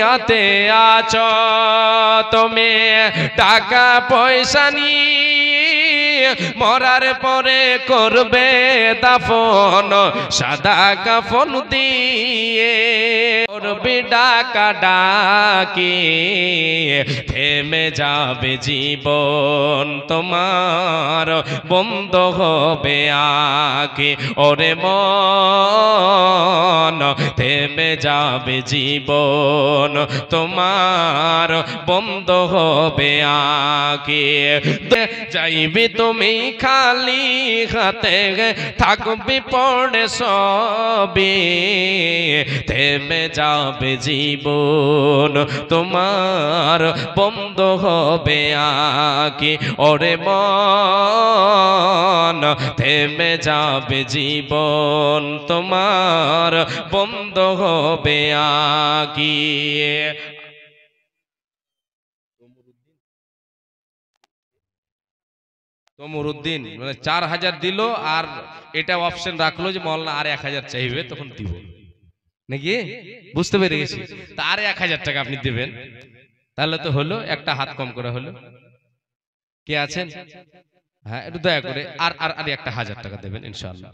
দুনিয়াতে আছো তুমি টাকা পয়সা নিয়ে মরার পরে করবে দাফন সাদা কাফন দিয়ে করবে ডাকা ডাকি থেমে যাবে জীবন তোমার বন্ধ হবে আঁখি ওরে মন থেমে যাবে জীবন তোমার বন্ধ হবে আঁখি যাইবে তুমি খালি হাতে থাকবে পড়ে সবে থেমে যাবে জীবন তোমার বন্ধ হবে আঁখি ওরে মন থেমে যাবে জীবন তোমার বন্ধ হবে আঁখি তমরুদ্দিন মানে 4000 দিল আর এটা অপশন রাখলো যে মওলানা আর 1000 চাইবে তখন দিব নাকি বুঝতে পেরে গেছি তা আর 1000 টাকা আপনি দিবেন তাহলে তো হলো একটা হাত কম করে হলো কে আছেন হ্যাঁ একটু দয়া করে আর আর আর একটা 1000 টাকা দেবেন ইনশাআল্লাহ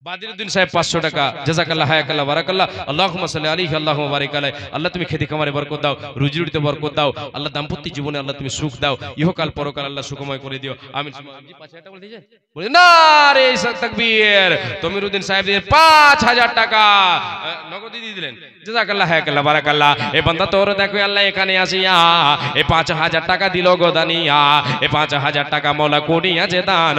বাদিরউদ্দিন সাহেব 500 টাকা জাযাকাল্লাহ হায়াকাল্লাহ বারাকাল্লাহ আল্লাহুম্মা সাল্লি আলাইহি আল্লাহুম্মা বারিক আলাইহি আল্লাহ তুমি খেতে খামারে বরকত দাও রুজি রুটিতে বরকত দাও আল্লাহ দাম্পত্য জীবনে আল্লাহ তুমি সুখ দাও ইহকাল পরকাল আল্লাহ সুখময় করে দিও আমিন জি 5000 টাকা বলে দিয়েছেন বলে নারে তাকবীর তমিরউদ্দিন সাহেব দিয়ে 5000 টাকা নগদ দিয়ে দিলেন জাযাকাল্লাহ হায়াকাল্লাহ বারাকাল্লাহ এই বান্দা তোর দেখো আল্লাহ এখানে আসিয়া এই 5000 টাকা দিল গো দানিয়া এই 5000 টাকা মওলা কোনি আছে দান